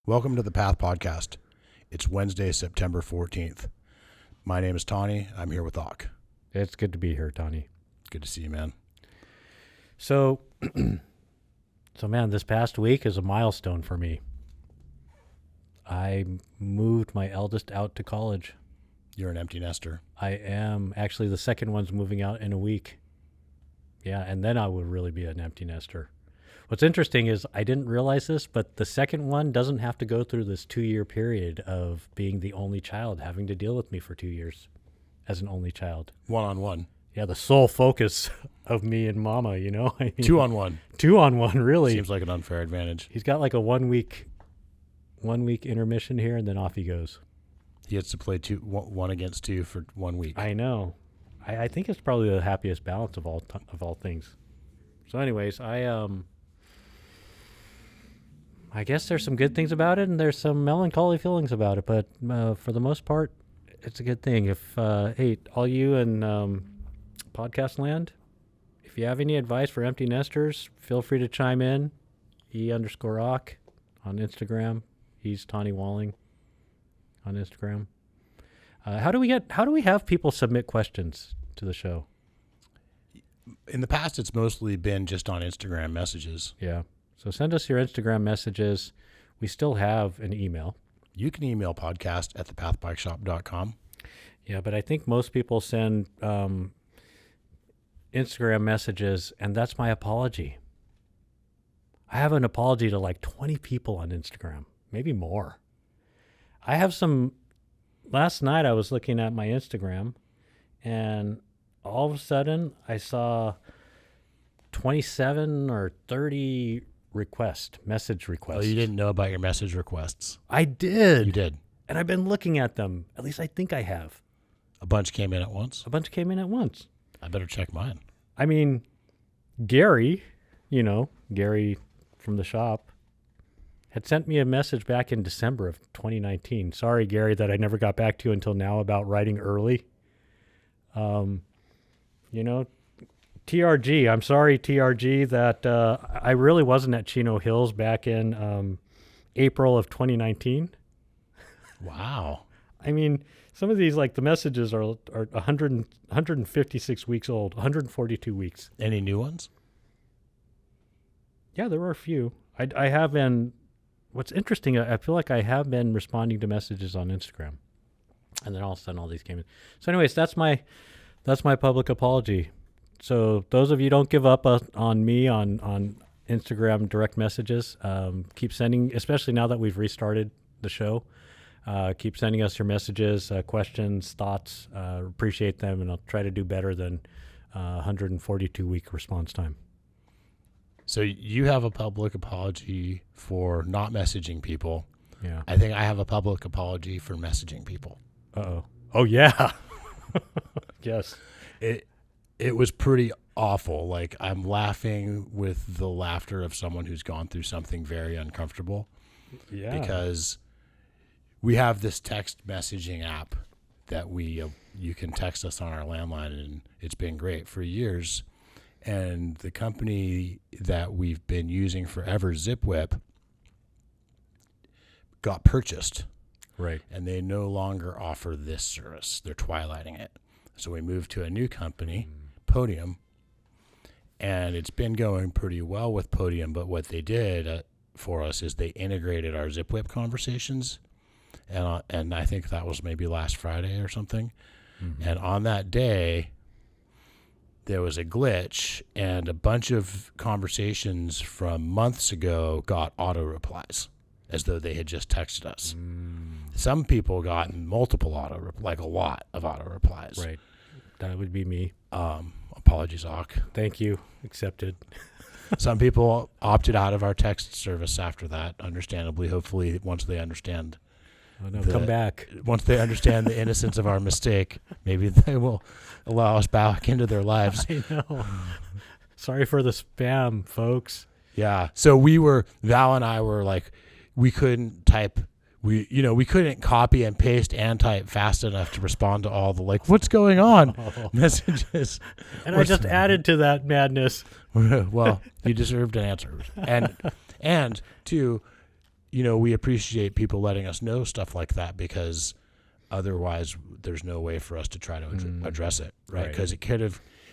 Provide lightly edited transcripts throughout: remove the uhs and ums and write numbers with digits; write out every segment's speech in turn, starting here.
Welcome to the Path Podcast. It's Wednesday, September 14th. My name is Tani. I'm here with Auk. It's good to be here, Tani. Good to see you, man. So, man, this past week is a milestone for me. I moved my eldest out to college. You're an empty nester. I am. Actually, the second one's moving out in a week. Yeah, and then I would really be an empty nester. What's interesting is I didn't realize this, but the second one doesn't have to go through this 2-year period of being the only child, having to deal with me for 2 years as an only child. One-on-one. Yeah, the sole focus of me and mama, you know? I mean, 2-on-1. 2-on-1, really. Seems like an unfair advantage. He's got like a one week intermission here, and then off he goes. He gets to play one against two for 1 week. I know. I think it's probably the happiest balance of all things. So anyways, I guess there's some good things about it, and there's some melancholy feelings about it. But for the most part, it's a good thing. If hey, all you in podcast land, if you have any advice for empty nesters, feel free to chime in. E_Auk on Instagram. He's Tani Walling on Instagram. How do we have people submit questions to the show? In the past, it's mostly been just on Instagram messages. Yeah. So send us your Instagram messages. We still have an email. You can email podcast@thepathbikeshop.com. Yeah, but I think most people send Instagram messages, and that's my apology. I have an apology to like 20 people on Instagram, maybe more. I have some. Last night I was looking at my Instagram, and all of a sudden I saw 27 or 30 message requests. Oh, you didn't know about your message requests. I did. You did. And I've been looking at them. At least I think I have. A bunch came in at once? A bunch came in at once. I better check mine. I mean, Gary from the shop, had sent me a message back in December of 2019. Sorry, Gary, that I never got back to you until now about writing early. TRG, I'm sorry, TRG, that I really wasn't at Chino Hills back in April of 2019. Wow. I mean, some of these, like the messages are 156 weeks old, 142 weeks. Any new ones? Yeah, there were a few. I have been, what's interesting, I feel like I have been responding to messages on Instagram. And then all of a sudden all these came in. So anyways, that's my public apology. So those of you don't give up on me on Instagram direct messages. Keep sending, especially now that we've restarted the show. Keep sending us your messages, questions, thoughts. Appreciate them, and I'll try to do better than 142-week response time. So you have a public apology for not messaging people. Yeah. I think I have a public apology for messaging people. Uh-oh. Oh, yeah. Yes. It was pretty awful. Like, I'm laughing with the laughter of someone who's gone through something very uncomfortable. Yeah. Because we have this text messaging app that you can text us on our landline, and it's been great for years. And the company that we've been using forever, ZipWhip, got purchased. Right. And they no longer offer this service. They're twilighting it. So we moved to a new company, Podium, and it's been going pretty well with Podium. But what they did for us is they integrated our ZipWhip conversations, and I think that was maybe last Friday or something. Mm-hmm. And on that day, there was a glitch, and a bunch of conversations from months ago got auto replies, as though they had just texted us. Some people got multiple like a lot of auto replies. Right. That would be me. Apologies, Auk. Thank you. Accepted. Some people opted out of our text service after that, understandably. Hopefully, once they understand. Oh, no, come back. Once they understand the innocence of our mistake, maybe they will allow us back into their lives. I know. Sorry for the spam, folks. Yeah. So Val and I were like, we couldn't type. We couldn't copy and paste and type fast enough to respond to all the what's going on messages. And I just added to that madness. Well, you deserved an answer. And two, we appreciate people letting us know stuff like that, because otherwise there's no way for us to try to address it, right? Because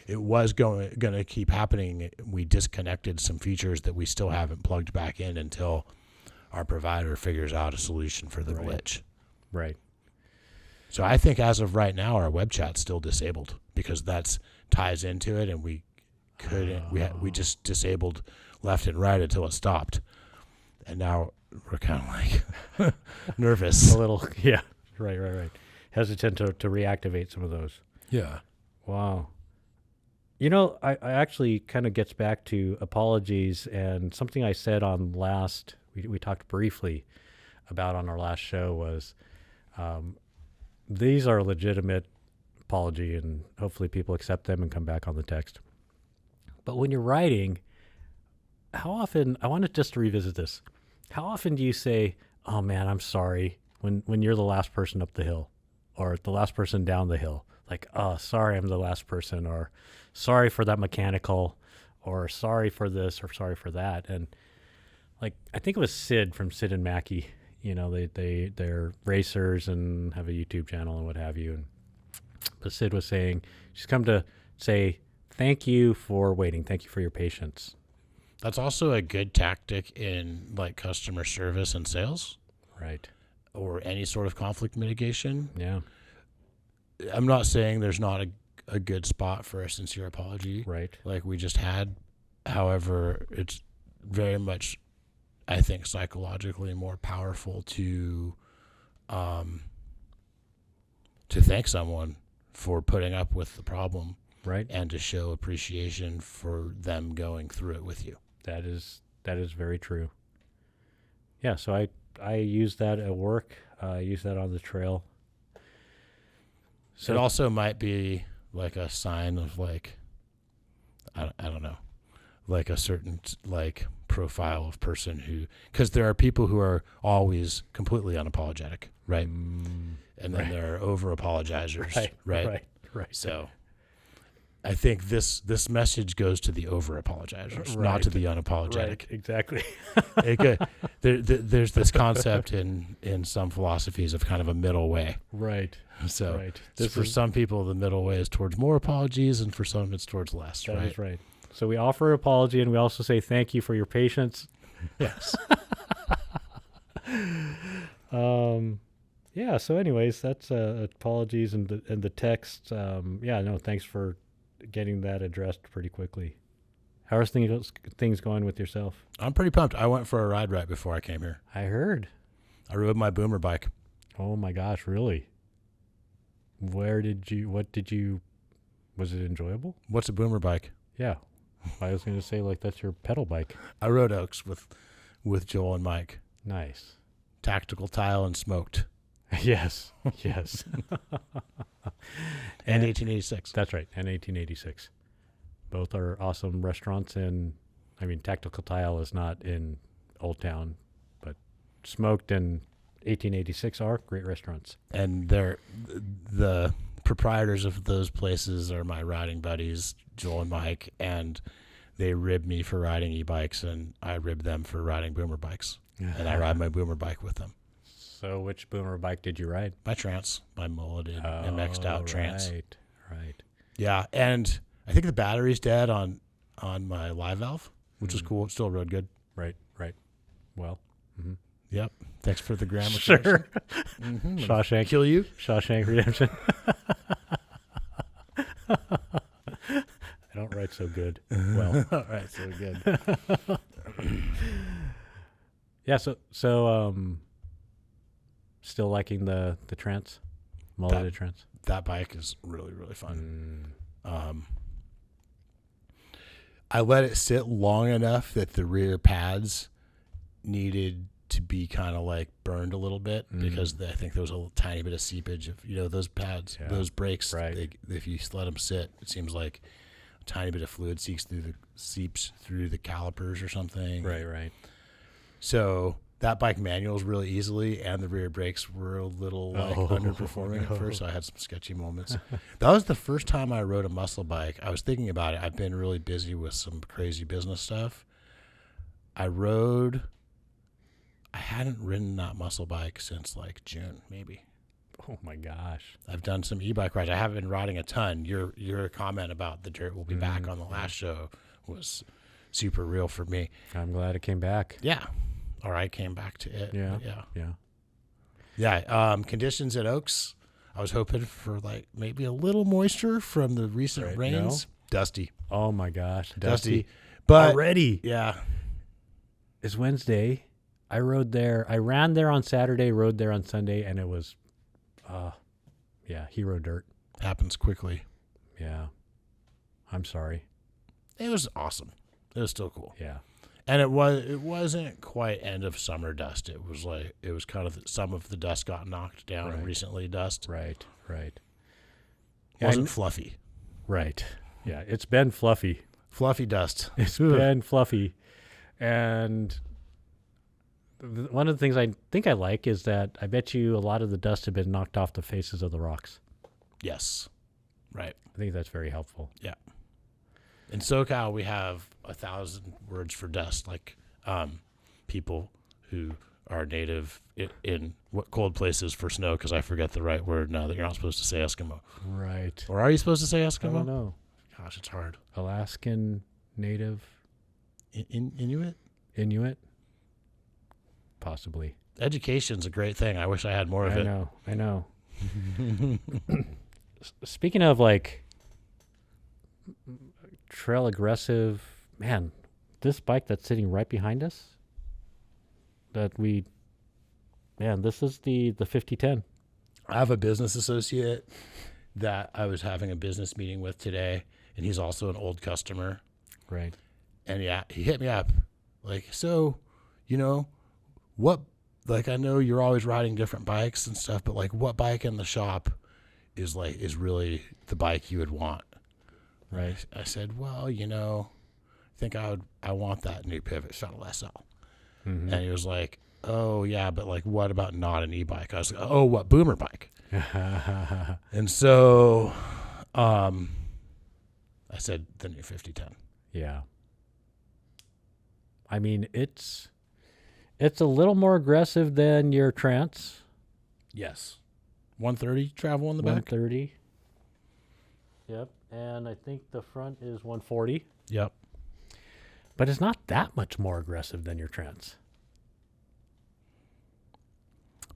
it was going to keep happening. We disconnected some features that we still haven't plugged back in until our provider figures out a solution for the glitch. Right. So I think as of right now, our web chat's still disabled, because that's ties into it, and we couldn't. We just disabled left and right until it stopped, and now we're kind of like nervous. A little, yeah. Right. Hesitant to reactivate some of those. Yeah. Wow. I actually kind of gets back to apologies, and something I said on we talked briefly about on our last show was, these are legitimate apology, and hopefully people accept them and come back on the text. But when you're writing, how often, I want to just revisit this. How often do you say, "Oh man, I'm sorry," when you're the last person up the hill, or the last person down the hill? Like, "Oh, sorry, I'm the last person," or "Sorry for that mechanical," or "Sorry for this," or "Sorry for that." And like, I think it was Sid from Sid and Mackie. They're racers and have a YouTube channel and what have you. But Sid was saying, she's come to say, thank you for waiting. Thank you for your patience. That's also a good tactic in like customer service and sales. Right. Or any sort of conflict mitigation. Yeah. I'm not saying there's not a good spot for a sincere apology. Right. Like we just had. However, it's very much, I think, psychologically more powerful to thank someone for putting up with the problem, right, and to show appreciation for them going through it with you. That is very true. Yeah, so I use that at work. I use that on the trail. So it also might be like a sign of like, I don't know, like a certain like profile of person who, because there are people who are always completely unapologetic, right? And then there are over apologizers, right? So I think this message goes to the over apologizers, not to the unapologetic. Right, exactly. There's this concept in some philosophies of kind of a middle way. Right. So for some people, the middle way is towards more apologies, and for some it's towards less. That is right. So we offer an apology, and we also say thank you for your patience. Yes. Yeah. So, anyways, that's apologies and the text. Thanks for getting that addressed pretty quickly. How are things going with yourself? I'm pretty pumped. I went for a ride right before I came here. I heard. I rode my boomer bike. Oh my gosh, really? Was it enjoyable? What's a boomer bike? Yeah. I was going to say, like, that's your pedal bike. I rode Oaks with Joel and Mike. Nice. Tactical tile and smoked. Yes. And 1886. That's right. And 1886. Both are awesome restaurants. And, I mean, Tactical Tile is not in Old Town, but Smoked and 1886 are great restaurants. And the proprietors of those places are my riding buddies, Joel and Mike, and they rib me for riding e-bikes, and I rib them for riding boomer bikes. And I ride my boomer bike with them. So which boomer bike did you ride? My Trance, my mulleted MX'd out Trance. Right. Yeah, and I think the battery's dead on my live valve, which is cool. It still rode good. Right. Well. Mm-hmm. Yep. Thanks for the grammar. Sure. Mm-hmm. Shawshank. Kill you. Shawshank Redemption. I don't write so good. Well. All right, so good. Yeah, so still liking the Trance? Mulleted Trance? That bike is really, really fun. I let it sit long enough that the rear pads needed to be kind of like burned a little bit because I think there was a tiny bit of seepage of those pads, those brakes. Right. If you let them sit, it seems like a tiny bit of fluid seeps through the calipers or something. Right. So that bike manuals really easily, and the rear brakes were a little underperforming at first. So I had some sketchy moments. That was the first time I rode a muscle bike. I was thinking about it. I've been really busy with some crazy business stuff. I rode I hadn't ridden that muscle bike since like June, maybe. Oh my gosh. I've done some e-bike rides. I haven't been riding a ton. Your comment about the dirt will be back on the last show was super real for me. I'm glad it came back. Yeah. Or I came back to it. Yeah. Yeah. Yeah. Conditions at Oaks. I was hoping for like maybe a little moisture from the recent rains. No? Dusty. Oh my gosh. Dusty. But already. Yeah. It's Wednesday. I rode there. I ran there on Saturday, rode there on Sunday, and it was, hero dirt. Happens quickly. Yeah. I'm sorry. It was awesome. It was still cool. Yeah. And it wasn't quite end of summer dust. It was kind of some of the dust got knocked down recently dust. Right. It wasn't fluffy. Right. Yeah. It's been fluffy. Fluffy dust. It's been fluffy. And one of the things I think I like is that I bet you a lot of the dust had been knocked off the faces of the rocks. Yes. Right. I think that's very helpful. Yeah. In SoCal, we have 1,000 words for dust, like people who are native in what cold places for snow, because I forget the right word now that you're not supposed to say Eskimo. Right. Or are you supposed to say Eskimo? I don't know. Gosh, it's hard. Alaskan native. Inuit? Possibly. Education's a great thing. I wish I had more of it. I know. Speaking of like trail aggressive, man, this bike that's sitting right behind us, this is the 5010. I have a business associate that I was having a business meeting with today, and he's also an old customer. Right. And yeah, he hit me up like, so, what, like, I know you're always riding different bikes and stuff, but like what bike in the shop is really the bike you would want? Right. I said, well, I think I want that new Pivot Shuttle SL. Mm-hmm. And he was like, oh yeah, but like, what about not an e-bike? I was like, oh, what boomer bike? And so, I said the new 5010. Yeah. I mean, it's a little more aggressive than your Trance. Yes. 130 travel in the back. 130. Yep. And I think the front is 140. Yep. But it's not that much more aggressive than your Trance.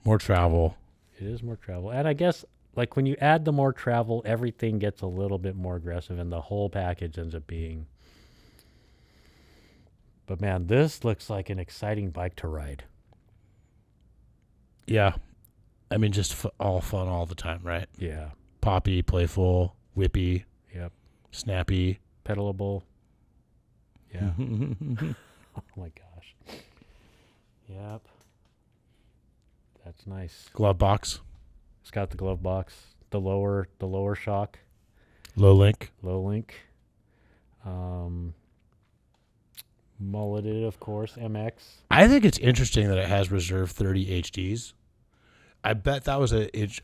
More travel. It is more travel. And I guess, like, when you add the more travel, everything gets a little bit more aggressive, and the whole package ends up being... But, man, this looks like an exciting bike to ride. Yeah. I mean, just all fun all the time, right? Yeah. Poppy, playful, whippy. Yep. Snappy. Pedalable. Yeah. Oh, my gosh. Yep. That's nice. Glove box. It's got the glove box. The lower shock. Low link. Mulleted, of course, MX. I think it's interesting that it has Reserve 30 HDs. I bet that was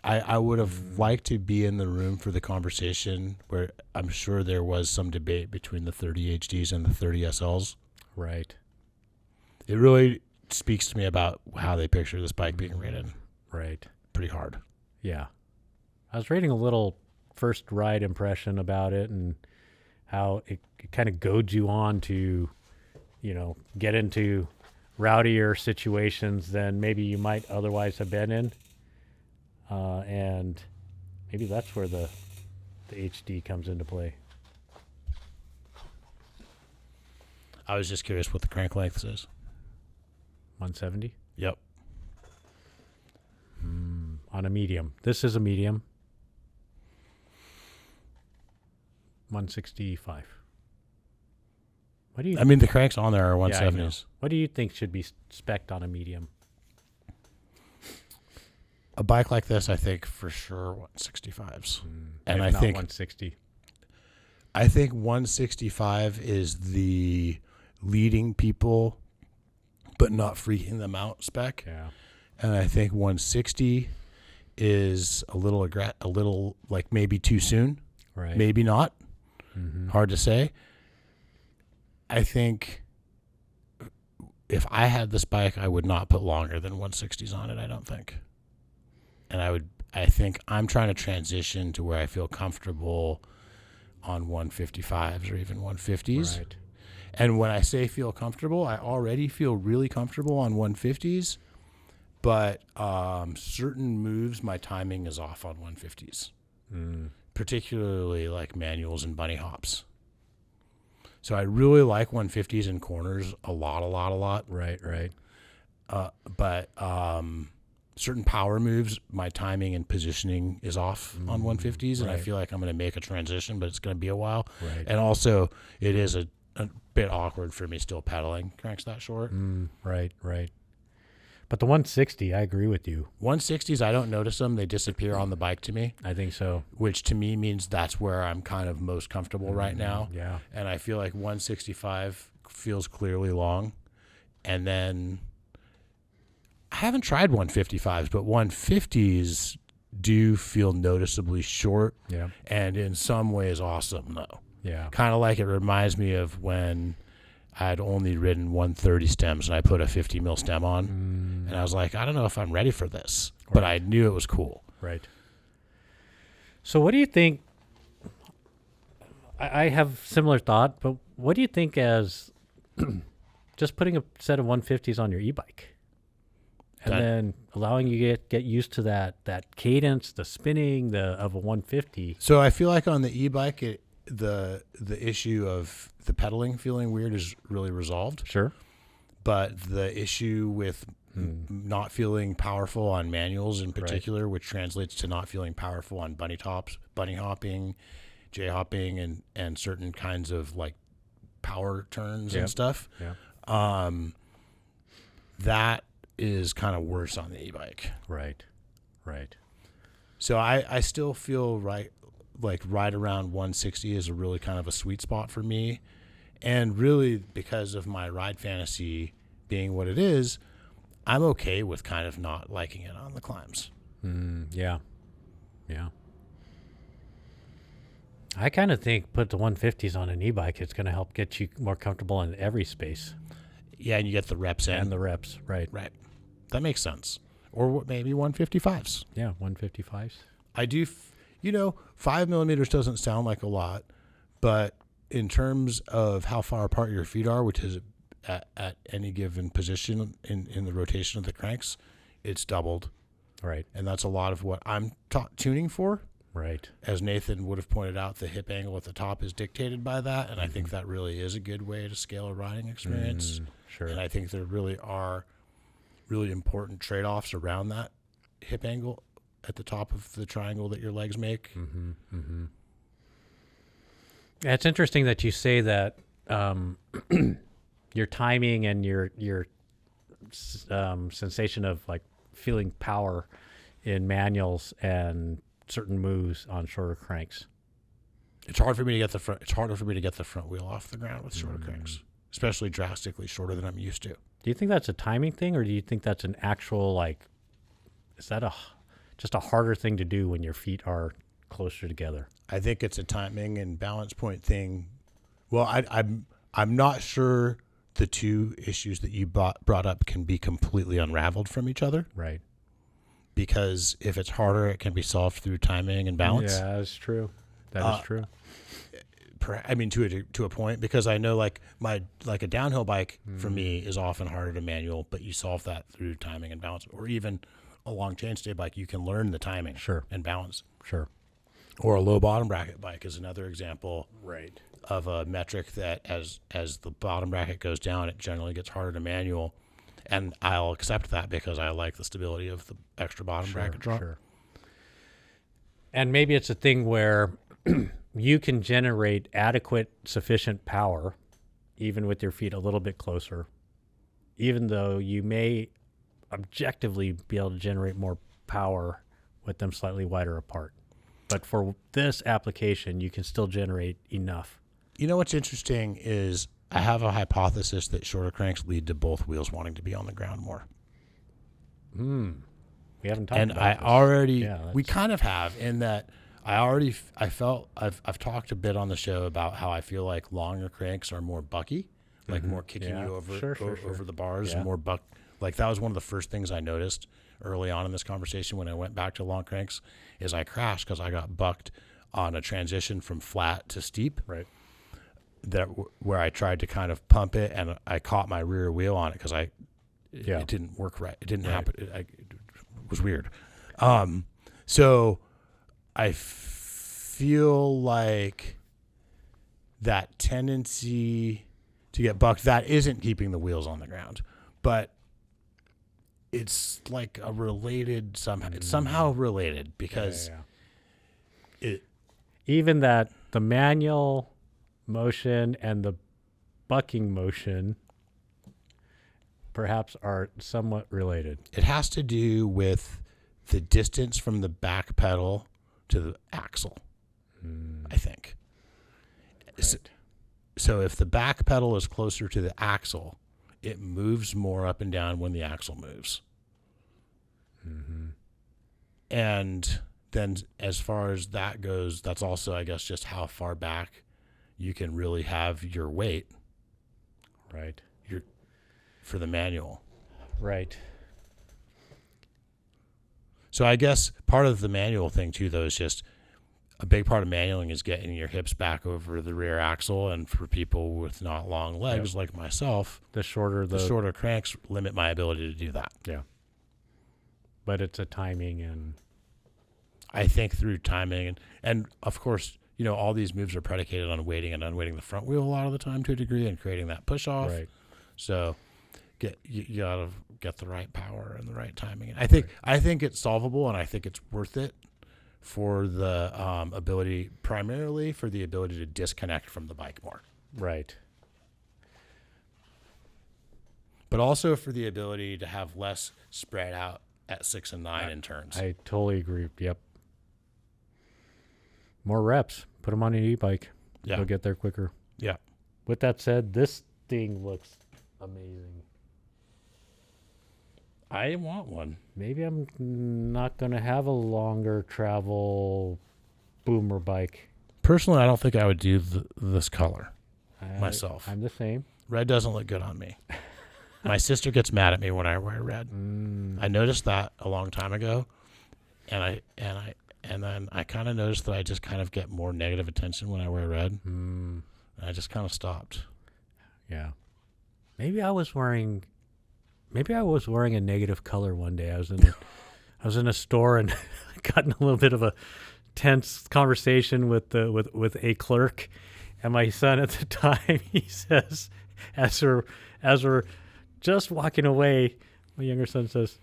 I would have liked to be in the room for the conversation where I'm sure there was some debate between the 30 HDs and the 30 SLs. Right. It really speaks to me about how they picture this bike being ridden. Right. Pretty hard. Yeah. I was reading a little first ride impression about it and how it kind of goads you on to, get into rowdier situations than maybe you might otherwise have been in. And maybe that's where the HD comes into play. I was just curious what the crank length is. 170? Yep. On a medium. This is a medium. 165. What do you? I mean, the cranks on there are 170s. Yeah, what do you think should be spec'd on a medium? A bike like this, I think for sure 165s. And I not think 160. I think 165 is the leading people, but not freaking them out spec. Yeah. And I think 160 is a little like maybe too soon. Right. Maybe not. Mm-hmm. Hard to say. I think if I had this bike, I would not put longer than 160s on it, I don't think. And I think I'm trying to transition to where I feel comfortable on 155s or even 150s. Right. And when I say feel comfortable, I already feel really comfortable on 150s, but certain moves, my timing is off on 150s, particularly like manuals and bunny hops. So I really like 150s in corners a lot. Right. But certain power moves, my timing and positioning is off on 150s, and I feel like I'm going to make a transition, but it's going to be a while. Right. And also, it is a bit awkward for me still pedaling cranks that short. Right. But the 160, I agree with you. 160s, I don't notice them. They disappear on the bike to me. I think so. Which to me means that's where I'm kind of most comfortable right now. Yeah. And I feel like 165 feels clearly long. And then I haven't tried 155s, but 150s do feel noticeably short. Yeah. And in some ways awesome, though. Yeah. Kind of like it reminds me of when I'd only ridden 130 stems and I put a 50 mil stem on. And I was like, I don't know if I'm ready for this, but I knew it was cool. Right. So what do you think? I have similar thought, but what do you think as just putting a set of 150s on your e-bike and then allowing you get used to that cadence, the spinning of a 150? So I feel like on the e-bike, the issue of the pedaling feeling weird is really resolved. Sure. But the issue with not feeling powerful on manuals in particular, which translates to not feeling powerful on bunny hopping, J hopping, and certain kinds of like power turns and stuff. Yeah. That is kind of worse on the e-bike. Right. So I still feel right around 160 is a really kind of a sweet spot for me. And really because of my ride fantasy being what it is, I'm okay with kind of not liking it on the climbs. Yeah. I kind of think put the 150s on an e-bike, it's going to help get you more comfortable in every space. Yeah, and you get the reps in. And the reps, right. That makes sense. Or maybe 155s. Yeah, 155s. I do, 5 millimeters doesn't sound like a lot, but in terms of how far apart your feet are, which is at any given position in the rotation of the cranks, it's doubled. Right. And that's a lot of what I'm tuning for. Right. As Nathan would have pointed out, the hip angle at the top is dictated by that, and I think that really is a good way to scale a riding experience. Sure. And I think there really are really important trade-offs around that hip angle at the top of the triangle that your legs make. Yeah, it's interesting that you say that your timing and your sensation of like feeling power in manuals and certain moves on shorter cranks. It's hard for me to get the front. It's harder for me to get the front wheel off the ground with shorter cranks, especially drastically shorter than I'm used to. Do you think that's a timing thing, or do you think that's an actual is that just a harder thing to do when your feet are closer together? I think it's a timing and balance point thing. Well, I'm not sure the two issues that you brought up can be completely unraveled from each other. Right. Because if it's harder, it can be solved through timing and balance. Yeah, that's true. That is true. I mean, to a point, because I know like a downhill bike for me is often harder to manual, but you solve that through timing and balance. Or even a long chainstay bike, you can learn the timing and balance. Sure. Or a low bottom bracket bike is another example Right. of a metric that as the bottom bracket goes down, it generally gets harder to manual. And I'll accept that because I like the stability of the extra bottom bracket drop. Sure. And maybe it's a thing where you can generate adequate, sufficient power, even with your feet a little bit closer, even though you may objectively be able to generate more power with them slightly wider apart. But for this application, you can still generate enough. You know what's interesting is I have a hypothesis that shorter cranks lead to both wheels wanting to be on the ground more. We haven't talked and about this. We kind of have, in that I've talked a bit on the show about how I feel like longer cranks are more bucky, like more kicking you over over the bars and more buck. Like that was one of the first things I noticed early on in this conversation when I went back to long cranks is I crashed because I got bucked on a transition from flat to steep. Right. Where I tried to kind of pump it and I caught my rear wheel on it because it didn't work right. It didn't happen. It was weird. So I feel like that tendency to get bucked, that isn't keeping the wheels on the ground, but it's like a related somehow. It's somehow related because even that the manual motion and the bucking motion perhaps are somewhat related. It has to do with the distance from the back pedal to the axle, I think. Right. So if the back pedal is closer to the axle, it moves more up and down when the axle moves. Mm-hmm. And then as far as that goes, that's also, I guess, just how far back you can really have your weight. Right. For the manual. Right. So I guess part of the manual thing too, though, is just a big part of manualing is getting your hips back over the rear axle. And for people with not long legs like myself, the shorter cranks limit my ability to do that. Yeah. But it's a timing and I think through timing and of course, all these moves are predicated on weighting and unweighting the front wheel a lot of the time to a degree and creating that push off. Right. So you gotta get the right power and the right timing. And I think it's solvable and I think it's worth it for the primarily for the ability to disconnect from the bike more. Right. But also for the ability to have less spread out at 6 and 9 in turns. I totally agree. Yep. More reps. Put them on an e-bike. Yeah. You'll get there quicker. Yeah. With that said, this thing looks amazing. I want one. Maybe I'm not going to have a longer travel boomer bike. Personally, I don't think I would do this color myself. I'm the same. Red doesn't look good on me. My sister gets mad at me when I wear red. I noticed that a long time ago, and then I kind of noticed that I just kind of get more negative attention when I wear red. And I just kind of stopped. Yeah. Maybe I was wearing a negative color one day. I was in a store and got in a little bit of a tense conversation with a clerk, and my son at the time, he says, as we're just walking away, my younger son says,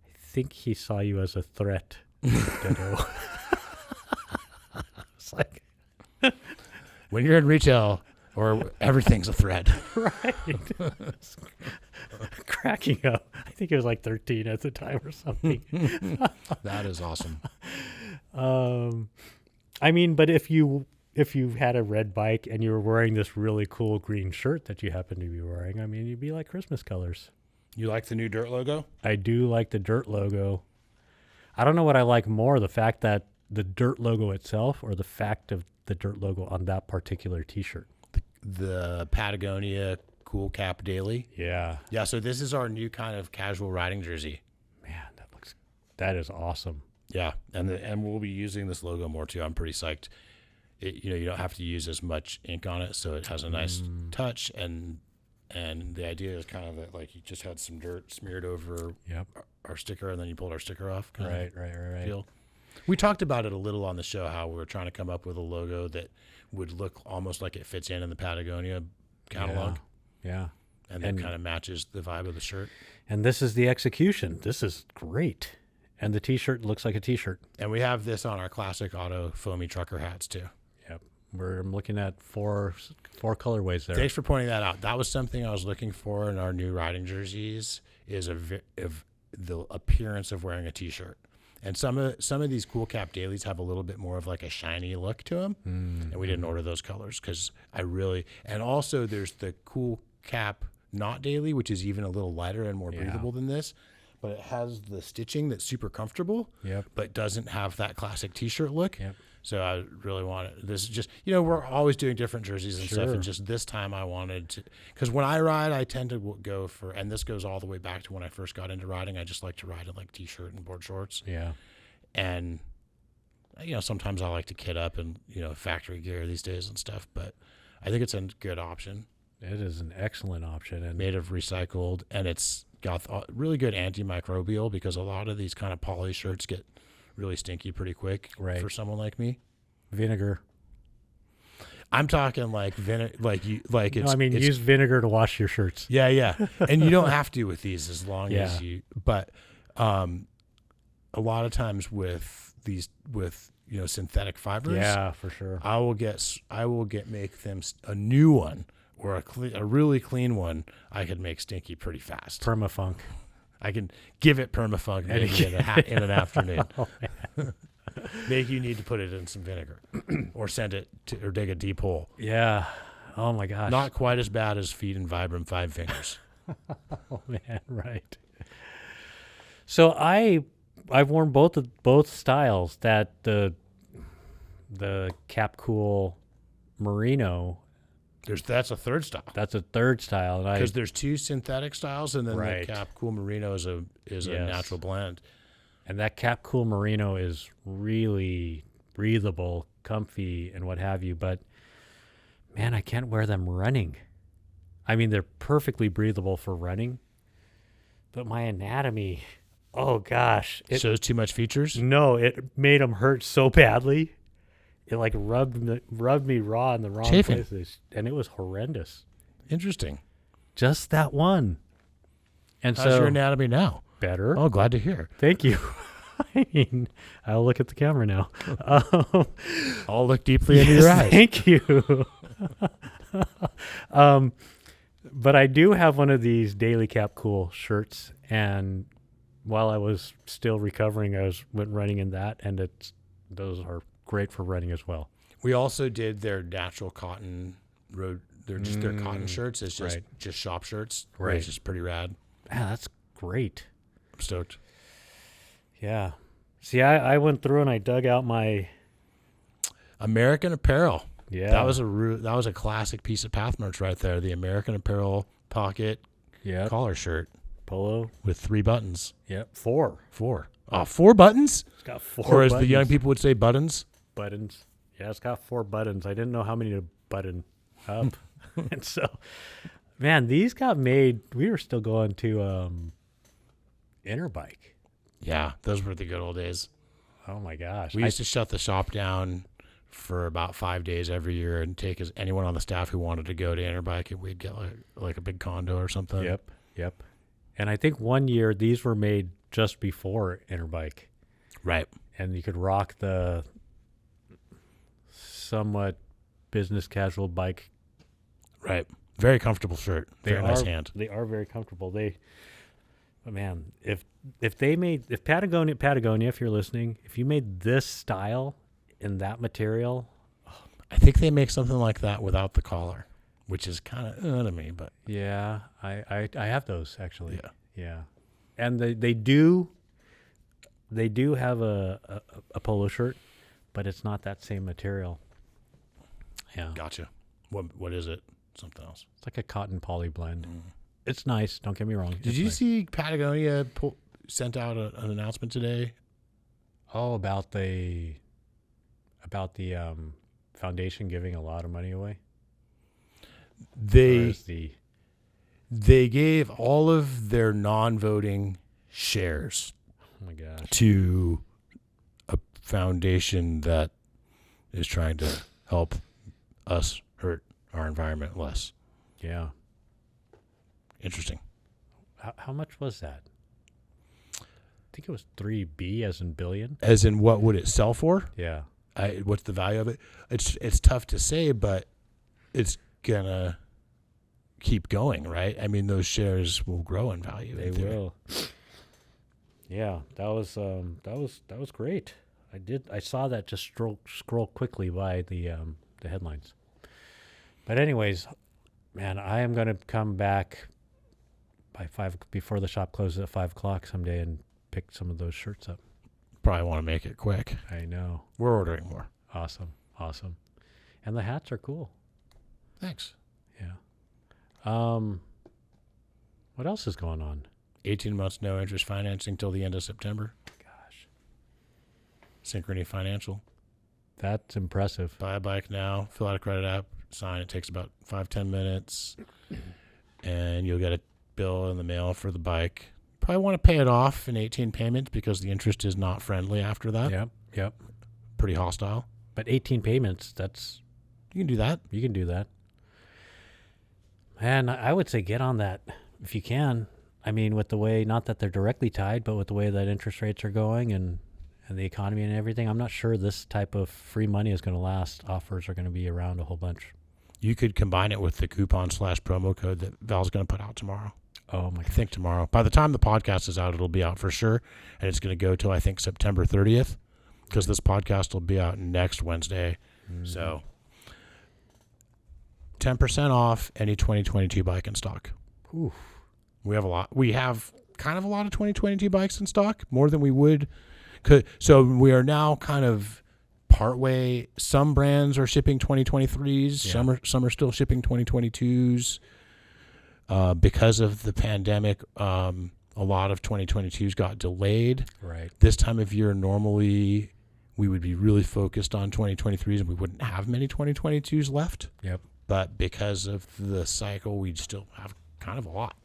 "I think he saw you as a threat." It's like when you're in retail, or everything's a threat. Right. Cracking up. I think it was like 13 at the time or something. That is awesome. I mean, but if you had a red bike and you were wearing this really cool green shirt that you happen to be wearing, I mean, you'd be like Christmas colors. You like the new Dirt logo? I do like the Dirt logo. I don't know what I like more, the fact that the Dirt logo itself or the fact of the Dirt logo on that particular T-shirt. The Patagonia Cool Cap Daily. Yeah. Yeah, so this is our new kind of casual riding jersey. Man, that is awesome. Yeah, and we'll be using this logo more too. I'm pretty psyched. You don't have to use as much ink on it, so it has a nice touch. And the idea is kind of that, like, you just had some dirt smeared over our sticker, and then you pulled our sticker off. Right. Feel. We talked about it a little on the show, how we were trying to come up with a logo that would look almost like it fits in the Patagonia catalog. Yeah. And then kind of matches the vibe of the shirt. And this is the execution. This is great. And the T-shirt looks like a T-shirt. And we have this on our classic auto foamy trucker hats too. Yep. I'm looking at four colorways there. Thanks for pointing that out. That was something I was looking for in our new riding jerseys, is the appearance of wearing a T-shirt. And some of these Cool Cap Dailies have a little bit more of like a shiny look to them. And we didn't order those colors because and also there's the Cool Cap Not Daily, which is even a little lighter and more breathable than this. But it has the stitching that's super comfortable, but doesn't have that classic T-shirt look. Yep. So I really wanted this. Is just we're always doing different jerseys and stuff, Sure. and just this time I wanted to, because when I ride, I tend to go for, and this goes all the way back to when I first got into riding. I just like to ride in like t-shirt and board shorts, Yeah. and sometimes I like to kit up in factory gear these days and stuff. But I think it's a good option. It is an excellent option, and Made of recycled, and it's got really good antimicrobial, because a lot of these kind of poly shirts get really stinky pretty quick Right. for someone like me. vinegar. I'm talking like it's use vinegar to wash your shirts. yeah, and you don't have to with these as long Yeah. as you. But a lot of times with these synthetic fibers, Yeah, for sure. I will make them a new one, or a really clean one. I could make stinky pretty fast. Permafunk. I can give it permafunk maybe in an afternoon. Oh, Make you need to put it in some vinegar, or send it to, or dig a deep hole. yeah. Oh my gosh. Not quite as bad as Feed and Vibram 5 Fingers. Oh man, right. So I've worn both styles. That the Cap Cool Merino. That's a third style, That's a third style, and because there's two synthetic styles, and then Right. the Cap Cool Merino is a Yes. natural blend. And that Cap Cool Merino is really breathable, comfy, and what have you. But man, I can't wear them running. I mean, they're perfectly breathable for running, but my anatomy, oh gosh, It shows too much features. no, it made them hurt so badly. It like rubbed me raw in the wrong Chafing. places, and it was horrendous. Interesting. Just that one. And How's so your anatomy now? better. Oh, glad to hear. Thank you. I mean, I'll look at the camera now. I'll look deeply into your Yes, eyes. thank you. But I do have one of these Daily Cap Cool shirts, and while I was still recovering, went running in that, and those are great for running as well. We also did their natural cotton road. They're just their cotton shirts. It's just right. just shop shirts. Right. It's just pretty rad. Yeah, that's great. I'm stoked. Yeah. See, I went through and I dug out my American Apparel. yeah. That was a classic piece of Path merch right there. The American Apparel pocket collar shirt polo. with 3 buttons. Yep, 4. 4. Oh, 4 buttons? It's got 4 Or as buttons. the young people would say, buttons. Buttons. Yeah, it's got 4 buttons. I didn't know how many to button up. And so, man, these got made. We were still going to Interbike. Yeah, those were the good old days. Oh my gosh. We used to shut the shop down for about 5 days every year and take anyone on the staff who wanted to go to Interbike, and we'd get like a big condo or something. Yep. And I think one year these were made just before Interbike. Right. And you could rock the somewhat business casual bike. Right. Very comfortable shirt. Very nice hand. They are very comfortable. But man, if Patagonia, if you're listening, if you made this style in that material, I think they make something like that without the collar, which is kind of to me, but yeah, I have those actually. Yeah. And they do have a polo shirt, but it's not that same material. Yeah. Gotcha. What is it? Something else. It's like a cotton poly blend. It's nice. Don't get me wrong. Did you see Patagonia sent out an announcement today? Oh, about the foundation giving a lot of money away? They gave all of their non-voting shares Oh my gosh. to a foundation that is trying to help us hurt our environment less. Yeah. Interesting. How much was that? I think it was 3B as in billion. As in, what would it sell for? Yeah. What's the value of it? It's tough to say, but it's gonna keep going, right? I mean, those shares will grow in value. They will. Yeah, that was great. I saw that just scroll quickly by the headlines. But anyways, man, I am gonna come back by 5 before the shop closes at 5:00 someday and pick some of those shirts up. Probably want to make it quick. I know. We're ordering more. Awesome. And the hats are cool. Thanks. Yeah. What else is going on? 18 months no interest financing till the end of September. Gosh. Synchrony Financial. That's impressive. Buy a bike now, fill out a credit app, sign. It takes about 5-10 minutes, and you'll get a bill in the mail for the bike. Probably want to pay it off in 18 payments because the interest is not friendly after that. Yep. Pretty hostile. But 18 payments, You can do that. you can do that. And I would say get on that if you can. I mean, with the way, not that they're directly tied, but with the way that interest rates are going and the economy and everything, I'm not sure this type of free money is going to last. Offers are going to be around a whole bunch. You could combine it with the coupon/promo code that Val's going to put out tomorrow. Oh, my I think tomorrow. By the time the podcast is out, it'll be out for sure. And it's going to go till, I think, September 30th because this podcast will be out next Wednesday. Mm-hmm. So 10% off any 2022 bike in stock. Oof. We have kind of a lot of 2022 bikes in stock, more than we would. So we are now kind of partway. Some brands are shipping 2023s. Yeah. Some are still shipping 2022s. Because of the pandemic, a lot of 2022s got delayed. Right. This time of year, normally we would be really focused on 2023s, and we wouldn't have many 2022s left. Yep. But because of the cycle, we'd still have kind of a lot.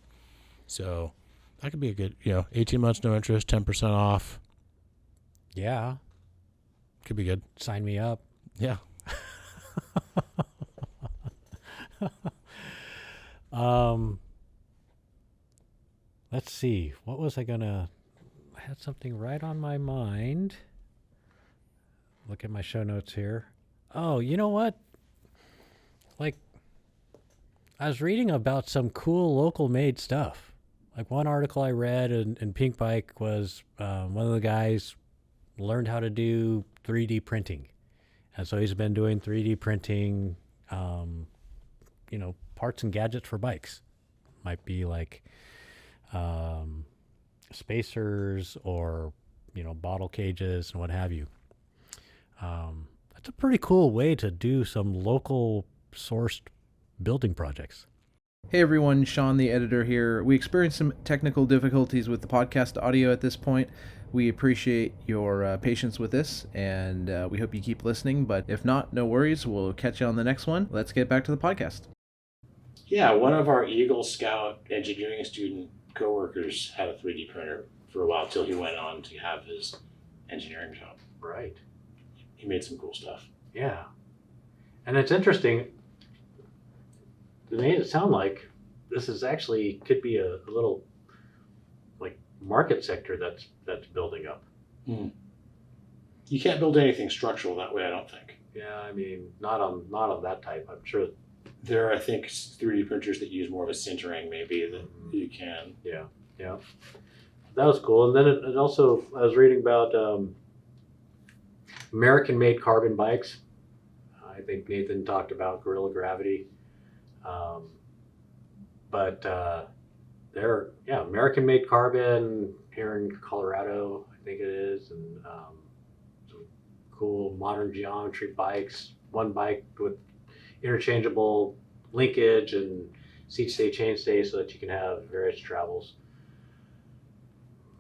So that could be a good, 18 months, no interest, 10% off. Yeah. Could be good. Sign me up. Yeah. Let's see. What was I had something right on my mind. Look at my show notes here. Oh, you know what? Like, I was reading about some cool local made stuff. Like one article I read in Pink Bike was one of the guys learned how to do 3D printing. And so he's been doing 3D printing, parts and gadgets for bikes. Might be like spacers or, bottle cages and what have you. That's a pretty cool way to do some local sourced building projects. Hey everyone, Sean the editor here. We experienced some technical difficulties with the podcast audio at this point. We appreciate your patience with this, and we hope you keep listening. But if not, no worries. We'll catch you on the next one. Let's get back to the podcast. Yeah, one of our Eagle Scout engineering student coworkers had a 3D printer for a while till he went on to have his engineering job. Right. He made some cool stuff. Yeah. And it's interesting. They made it sound like this is actually could be a little like market sector that's building up. Mm. You can't build anything structural that way, I don't think. Yeah, I mean, not on that type. I'm sure. There are, I think, 3D printers that use more of a sintering, maybe, that you can. Yeah. That was cool. And then it also, I was reading about American-made carbon bikes. I think Nathan talked about Gorilla Gravity. But they're, American-made carbon here in Colorado, I think it is, and some cool modern geometry bikes. One bike with interchangeable linkage and seat stay, chain stay, so that you can have various travels.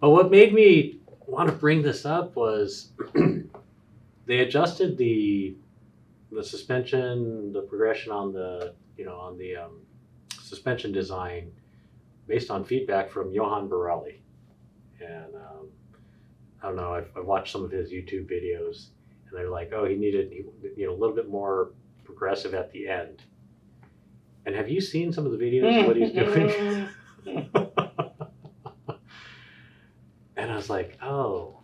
But what made me want to bring this up was they adjusted the suspension, the progression on the suspension design based on feedback from Johan Borelli. And I don't know, I've watched some of his YouTube videos, and they're like, oh, he needed a little bit more progressive at the end. And have you seen some of the videos of what he's doing? And I was like, oh,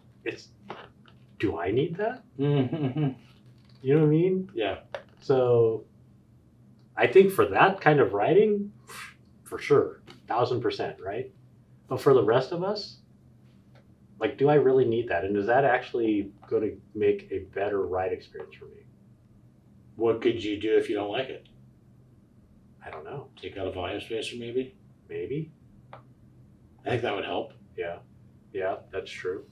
do I need that? Mm-hmm. You know what I mean? Yeah. So I think for that kind of riding, for sure, 1,000%, right? But for the rest of us, like, do I really need that? And is that actually going to make a better ride experience for me? What could you do if you don't like it? I don't know. Take out a volume spacer, maybe? Maybe. I think that would help. Yeah, that's true.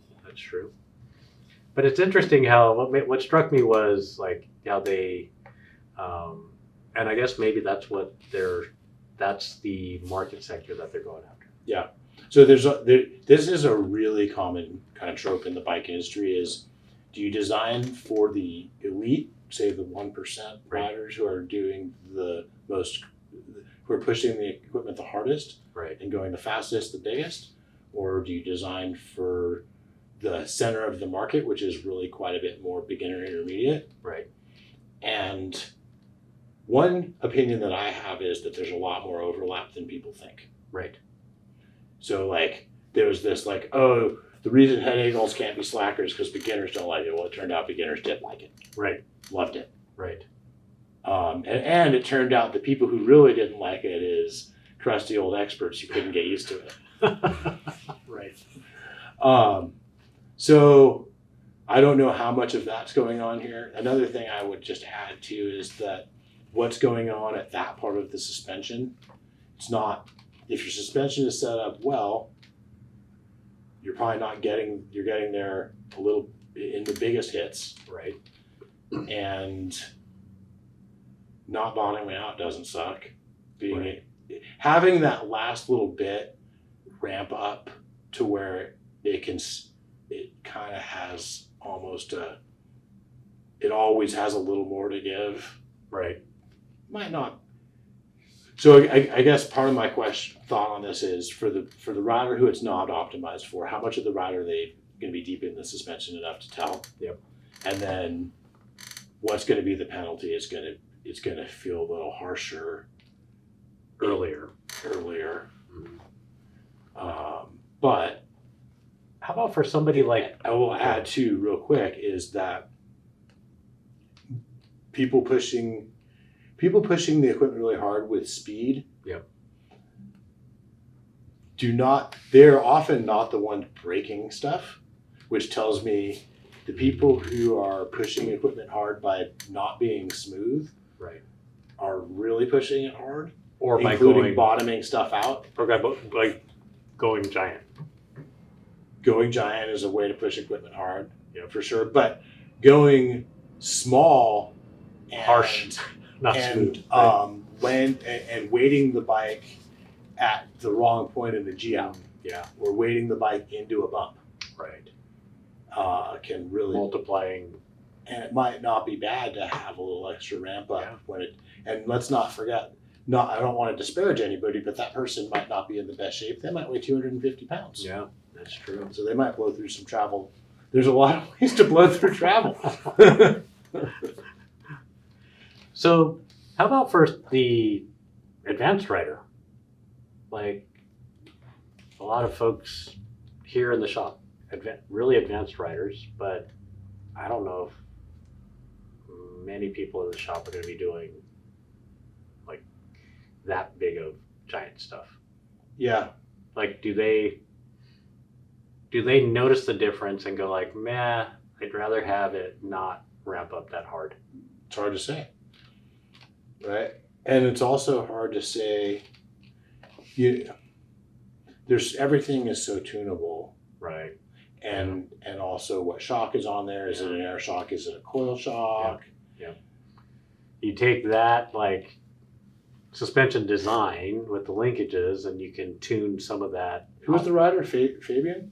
But it's interesting how what struck me was like how they, and I guess maybe that's the market sector that they're going after. Yeah. So this is a really common kind of trope in the bike industry is, do you design for the elite, say the 1% riders who are doing the most, who are pushing the equipment the hardest and going the fastest, the biggest? Or do you design for the center of the market, which is really quite a bit more beginner intermediate? Right. And one opinion that I have is that there's a lot more overlap than people think. Right. So like there was this like, oh, the reason head angles can't be slackers because beginners don't like it. Well, it turned out beginners did like it. Right. Loved it. Right. And it turned out the people who really didn't like it is crusty old experts who couldn't get used to it. Right. So I don't know how much of that's going on here. Another thing I would just add to is that what's going on at that part of the suspension, it's not, if your suspension is set up well, you're probably not getting, you're getting there a little in the biggest hits. Right. And not bottoming out doesn't suck. Having that last little bit ramp up to where it kind of has almost it always has a little more to give. Right. Might not. So I guess part of my thought on this is for the rider who it's not optimized for, how much of the rider are they going to be deep in the suspension enough to tell? Yep. And then what's going to be the penalty? It's going to feel a little harsher earlier. Mm-hmm. But how about for somebody like, I will add too real quick is that people pushing the equipment really hard with speed. Yep. They're often not the ones breaking stuff, which tells me the people who are pushing equipment hard by not being smooth right, are really pushing it hard, or by including bottoming stuff out. Or by going giant. Going giant is a way to push equipment hard, for sure. But going small and harsh, not smooth. And weighting the bike at the wrong point in the G out. Yeah. Or weighting the bike into a bump. Right. Can really multiplying. And it might not be bad to have a little extra ramp up and let's not forget, I don't want to disparage anybody, but that person might not be in the best shape. They might weigh 250 pounds. Yeah, that's true. So they might blow through some travel. There's a lot of ways to blow through travel. So how about first the advanced rider? Like a lot of folks here in the shop, really advanced riders, but I don't know if many people in the shop are going to be doing like that big of giant stuff. Yeah. Like, do they notice the difference and go like, meh, I'd rather have it not ramp up that hard? It's hard to say. Right. And it's also hard to say, everything is so tunable. Right. And also what shock is on there. Is it an air shock? Is it a coil shock? Yeah. You take that like suspension design with the linkages and you can tune some of that. Who's the rider? Fabian?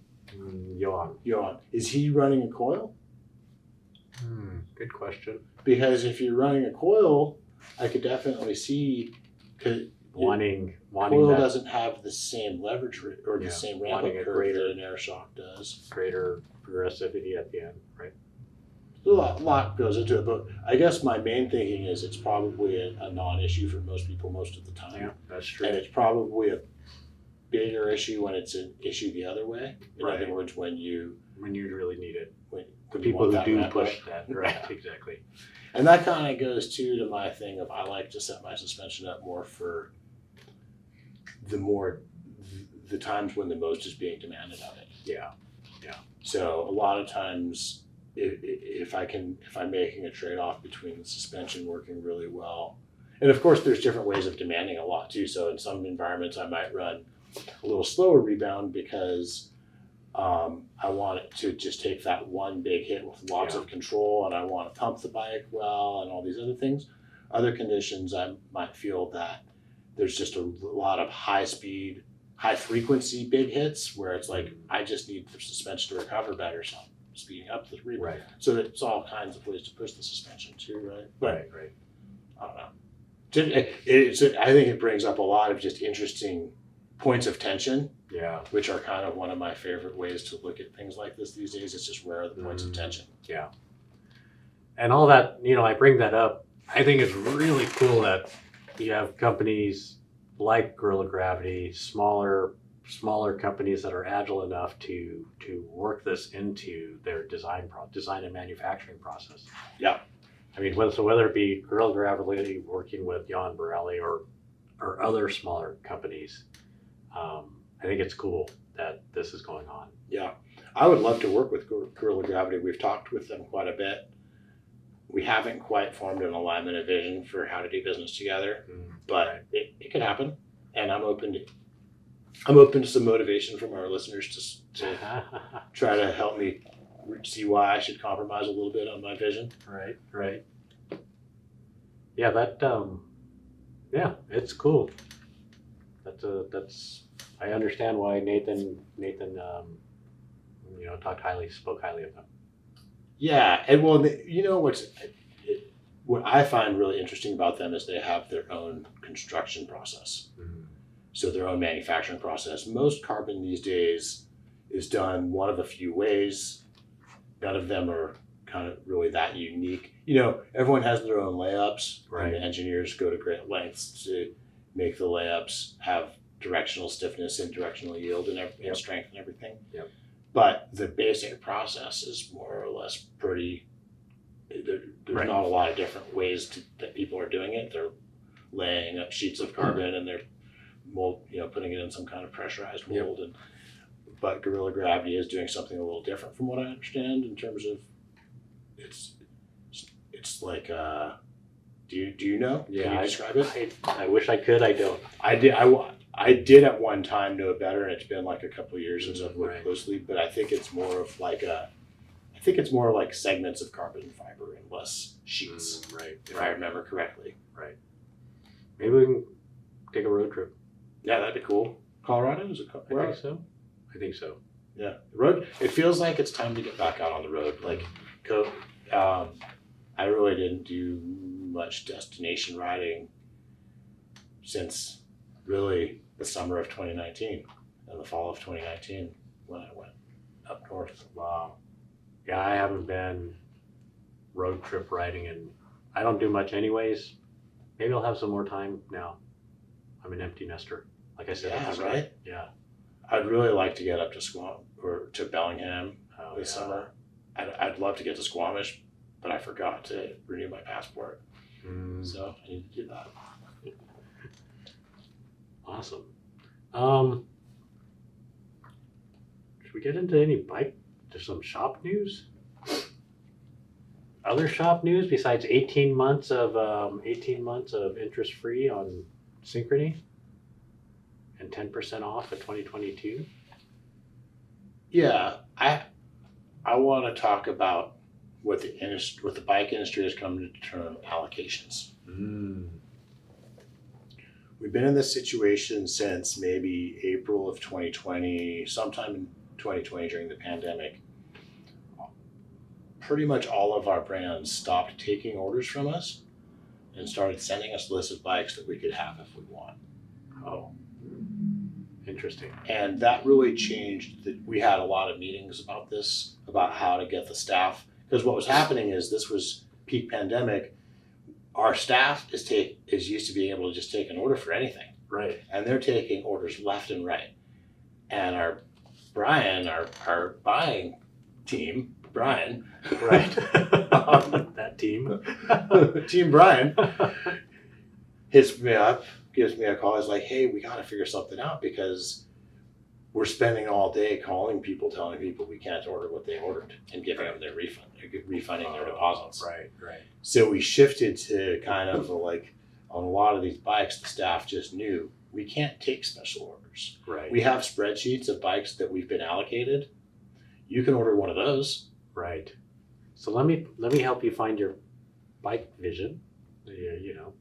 Johan. Is he running a coil? Good question. Because if you're running a coil, I could definitely see wanting coil that doesn't have the same leverage rate or the same ramp up curve that an air shock does. Greater progressivity at the end, right? A lot goes into it, but I guess my main thinking is it's probably a non-issue for most people most of the time. Yeah, that's true. And it's probably a bigger issue when it's an issue the other way. In other words, when you really need it. When people who do push that, right? Exactly. And that kind of goes to my thing of I like to set my suspension up more for the times when the most is being demanded of it. Yeah. So a lot of times, if I'm making a trade-off between the suspension working really well, and of course there's different ways of demanding a lot too. So in some environments I might run a little slower rebound because I want it to just take that one big hit with lots of control, and I want to pump the bike well and all these other things. Other conditions, I might feel that there's just a lot of high speed, high frequency big hits where it's like, I just need the suspension to recover better, so I'm speeding up the rebound. Right. So it's all kinds of ways to push the suspension too, right? But Right. I don't know. I think it brings up a lot of just interesting points of tension, Yeah. which are kind of one of my favorite ways to look at things like this these days. It's just where are the points of tension? Yeah. And all that, I bring that up. I think it's really cool that you have companies like Gorilla Gravity, smaller companies that are agile enough to work this into their design and manufacturing process. Yeah. I mean, whether it be Gorilla Gravity working with Jan Borelli or other smaller companies, I think it's cool that this is going on. Yeah. I would love to work with Gorilla Gravity. We've talked with them quite a bit. We haven't quite formed an alignment of vision for how to do business together, but it could happen. And I'm open to some motivation from our listeners to try to help me see why I should compromise a little bit on my vision. Right. Yeah, it's cool. That's I understand why Nathan spoke highly of them. Yeah, and well, what I find really interesting about them is they have their own construction process. So their own manufacturing process. Most carbon these days is done one of a few ways. None of them are kind of really that unique. Everyone has their own layups, right? And the engineers go to great lengths to make the layups have directional stiffness and directional yield and strength and everything. Yep. But the basic process is more or less pretty. There's not a lot of different ways that people are doing it. They're laying up sheets of carbon and they're putting it in some kind of pressurized mold. But Gorilla Gravity is doing something a little different from what I understand in terms of it's like do you know? Yeah, Can you describe it? I wish I could. I don't. I did at one time know better, and it's been like a couple of years since I've looked closely. But I think it's more of like segments of carbon fiber and less sheets. If I remember correctly. Right. Maybe we can take a road trip. Yeah, that'd be cool. Colorado is I think so. Yeah, the road. It feels like it's time to get back out on the road. I really didn't do much destination riding since really the summer of 2019 and the fall of 2019 when I went up north. Wow. Yeah, I haven't been road trip riding, and I don't do much anyways. Maybe I'll have some more time now. I'm an empty nester, like I said. Yeah, right. Yeah. I'd really like to get up to or to Bellingham this summer. I'd love to get to Squamish, but I forgot to renew my passport, so I need to do that. Awesome. Should we get into some shop news? Other shop news besides 18 months of interest free on Synchrony and 10% off at 2022. Yeah, I want to talk about what the bike industry has come to term allocations. We've been in this situation since maybe April of 2020, sometime in 2020 during the pandemic. Pretty much all of our brands stopped taking orders from us and started sending us lists of bikes that we could have if we want. Oh, interesting. And that really changed. We had a lot of meetings about this, about how to get the staff. Because what was happening is this was peak pandemic. Our staff is used to being able to just take an order for anything. Right. And they're taking orders left and right. And our buying team, Brian. Right. That team. Team Brian hits me up, gives me a call. He's like, hey, we got to figure something out because we're spending all day calling people, telling people we can't order what they ordered and giving them their refund, refunding their deposits. Right. So we shifted to kind of like on a lot of these bikes, the staff just knew we can't take special orders. Right. We have spreadsheets of bikes that we've been allocated, You can order one of those. Right. So let me help you find your bike vision, you know,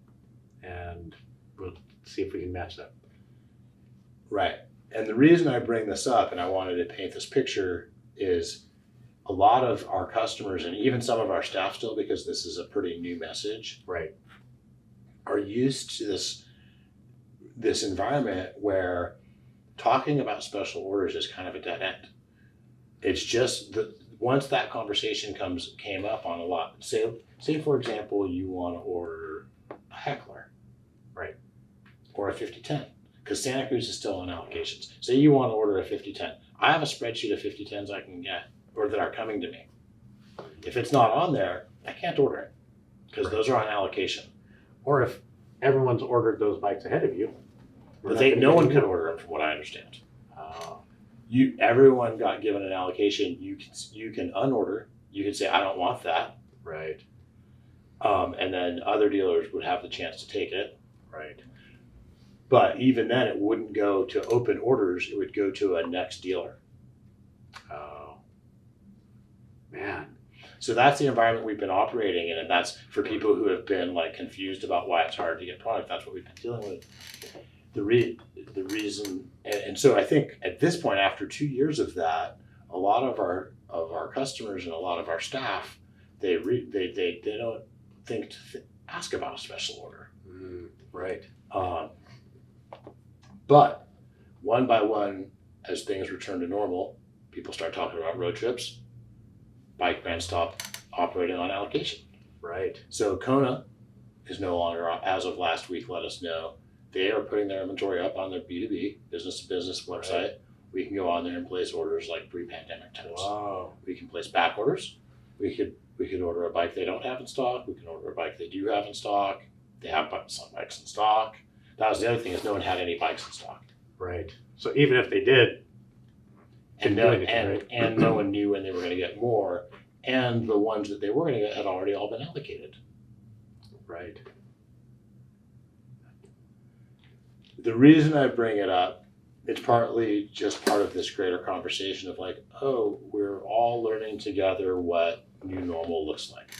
and we'll see if we can match that. Right. And the reason I bring this up and I wanted to paint this picture is a lot of our customers and even some of our staff still, because this is a pretty new message, Right. are used to this environment where talking about special orders is kind of a dead end. It's just once that conversation came up on a lot. Say for example, you want to order a heckler, right, or a 5010, because Santa Cruz is still on allocations. Say you want to order a 5010. I have a spreadsheet of 5010s I can get, or that are coming to me. If it's not on there, I can't order it because those are on allocation. Or if everyone's ordered those bikes ahead of you, But no one can order them, from what I understand. Everyone got given an allocation. You can unorder. You can say I don't want that. Right. And then other dealers would have the chance to take it. Right. But even then, it wouldn't go to open orders. It would go to a next dealer. Oh, man. So that's the environment we've been operating in, and that's for people who have been like confused about why it's hard to get product. That's what we've been dealing with. The reason, and so I think at this point, after 2 years of that, a lot of our customers and a lot of our staff, they don't think to ask about a special order. Right. But one by one, as things return to normal, people start talking about road trips. Bike brands stop operating on allocation. Right. So Kona is no longer, as of last week, let us know. They are putting their inventory up on their B2B, business to business website. Right. We can go on there and place orders like pre-pandemic times. Wow. We can place back orders. We could order a bike they don't have in stock. We can order a bike they do have in stock. They have some bikes in stock. That was the other thing, is no one had any bikes in stock. Right. So even if they did, and no one knew when they were going to get more, and the ones that they were going to get had already all been allocated. Right. The reason I bring it up, it's partly just part of this greater conversation of like, oh, we're all learning together what new normal looks like.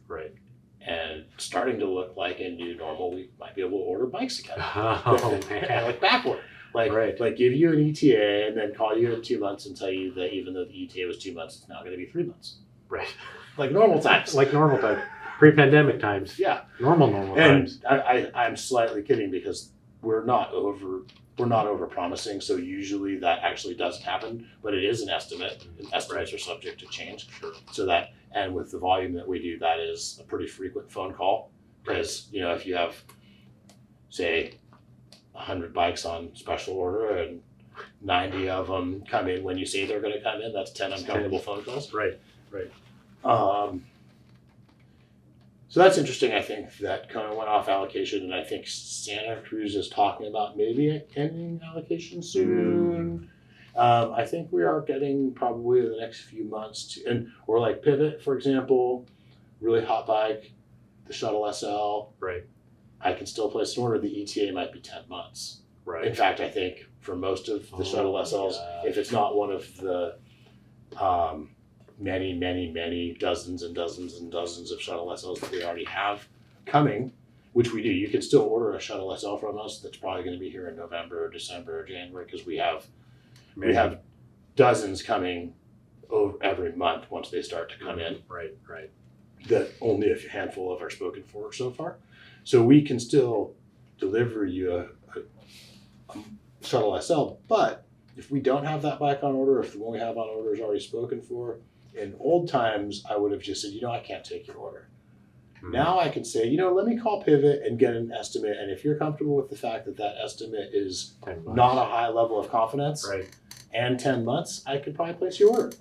Right. And starting to look like a new normal, we might be able to order bikes again. Oh, man. Like backward. Like give you an ETA and then call you in 2 months and tell you that even though the ETA was 2 months, it's now going to be 3 months. Right. Like normal times. Like normal times. Pre-pandemic times. Yeah. Normal times. And I'm slightly kidding because we're not over promising, so usually that actually doesn't happen, but it is an estimate, and estimates are subject to change. Sure. So that, and with the volume that we do, that is a pretty frequent phone call, because if you have, say, 100 bikes on special order and 90 of them come in when you say they're going to come in, that's 10 uncomfortable phone calls. Right. So that's interesting. I think that Kona went off allocation, and I think Santa Cruz is talking about maybe ending allocation soon. I think we are getting probably in the next few months or like Pivot, for example, really hot bike, the Shuttle SL. Right. I can still place an order. The ETA might be 10 months. Right. In fact, I think for most of the Shuttle SLs, if it's not one of the many dozens and dozens and dozens of Shuttle SLs that we already have coming, which we do. You can still order a Shuttle SL from us. That's probably going to be here in November or December or January, because we have dozens coming over every month once they start to come in. Right. That only a handful of are spoken for so far. So we can still deliver you a Shuttle SL, but if we don't have that bike on order, if the one we have on order is already spoken for, in old times, I would have just said, I can't take your order. Now I can say, let me call Pivot and get an estimate. And if you're comfortable with the fact that that estimate is not a high level of confidence, right, and 10 months, I could probably place your order.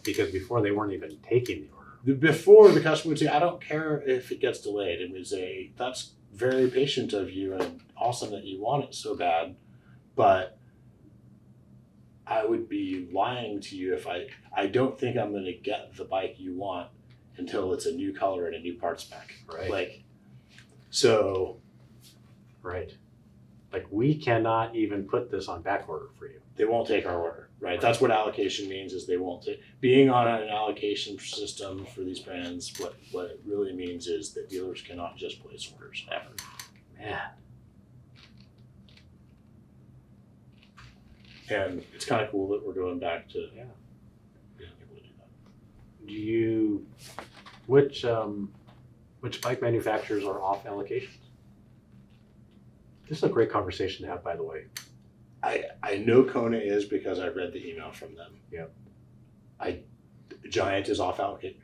Because before they weren't even taking the order. Before, the customer would say, I don't care if it gets delayed. And we'd say, that's very patient of you and awesome that you want it so bad. But I would be lying to you if I don't think I'm going to get the bike you want until it's a new color and a new part spec. Right. Right. Like we cannot even put this on back order for you. They won't take our order. Right. That's what allocation means is they won't take, being on an allocation system for these brands, what it really means is that dealers cannot just place orders ever. Man. And it's kind of cool that we're going back to Yeah. being able to do that. Do you, which bike manufacturers are off allocations? This is a great conversation to have, by the way. I know Kona is because I read the email from them. Yep. Giant is off allocation.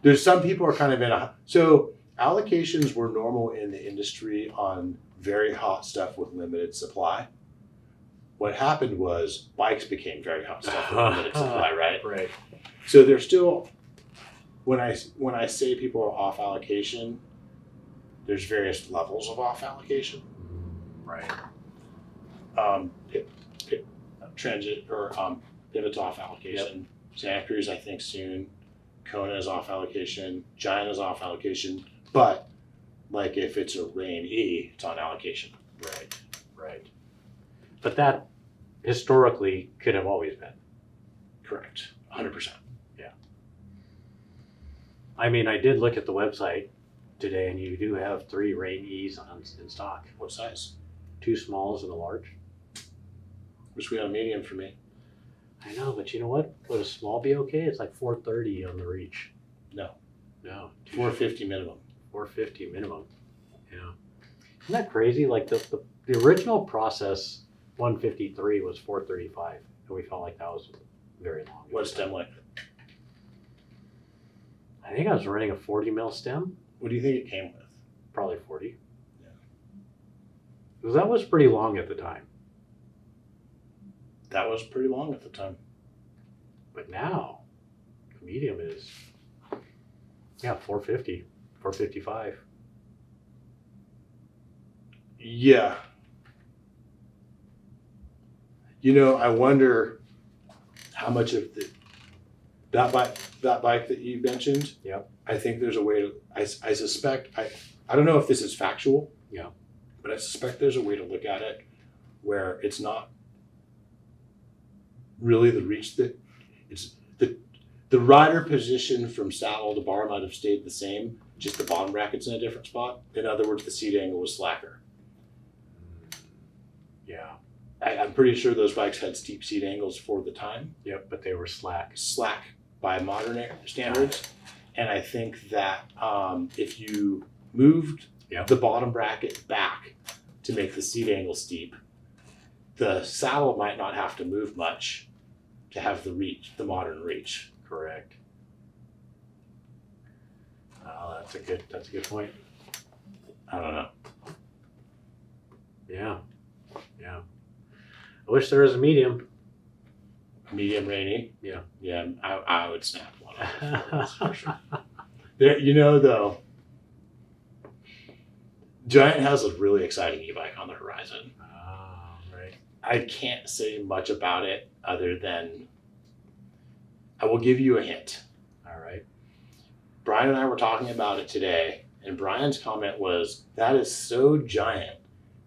There's some people are kind of in a, so allocations were normal in the industry on very hot stuff with limited supply. What happened was bikes became very hot stuff with limited supply, right? Right. So they're still, when I say people are off allocation, there's various levels of off allocation. Right. Transit or Pivot's off allocation. Santa Cruz, I think soon. Kona is off allocation. Giant is off allocation. But like if it's a Rain E, it's on allocation. Right. Right. But that historically could have always been. Correct. 100%. I mean, I did look at the website today, and you do have 3 Rain E's in stock. What size? 2 smalls and a large. Wish we had a medium for me. I know, but you know what? Would a small be okay? It's like 430 on the reach. No. No. 450 minimum. 450 minimum. Yeah. Isn't that crazy? Like the original process 153 was 435, and we felt like that was very long. What's stem length? I think I was running a 40 mil stem, What do you think it came with? probably 40. Yeah. Because that was pretty long at the time. That was pretty long at the time. But now, the medium is, 450, 455. Yeah. You know, I wonder how much of that bike that you mentioned. Yep. I think there's a way to. I suspect. I don't know if this is factual. Yeah. But I suspect there's a way to look at it where it's not really the reach that it's the rider position from saddle to bar might have stayed the same. Just the bottom bracket's in a different spot. In other words, the seat angle was slacker. Yeah. I'm pretty sure those bikes had steep seat angles for the time. Yep, but they were slack. Slack by modern standards. And I think that if you moved the bottom bracket back to make the seat angle steep, the saddle might not have to move much to have the reach, the modern reach. Correct. Oh, that's a good point. I don't know. Yeah. Yeah. I wish there was a medium. Medium rainy. Yeah. Yeah, I would snap one of those for sure. There, you know, though, Giant has a really exciting e-bike on the horizon. Oh, right. I can't say much about it other than I will give you a hint. All right. Brian and I were talking about it today, and Brian's comment was, that is so Giant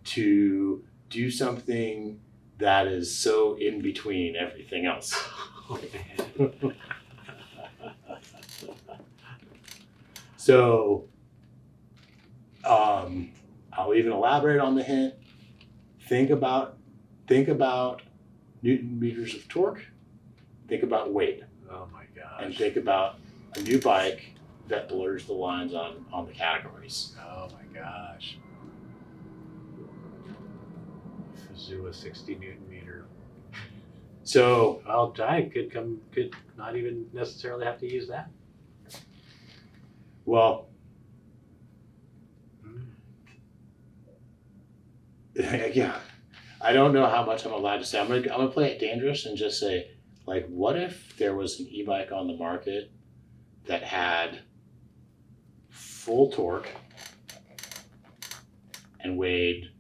to do something that is so in between everything else. Oh, man. So, I'll even elaborate on the hint. Think about Newton meters of torque. Think about weight, Oh my gosh. and think about a new bike that blurs the lines on the categories. Oh my gosh. Fazua 60 Newton meter. So, Well, Giant could not even necessarily have to use that. well, yeah, I don't know how much I'm allowed to say. I'm gonna play it dangerous and just say, like, what if there was an e-bike on the market that had full torque and weighed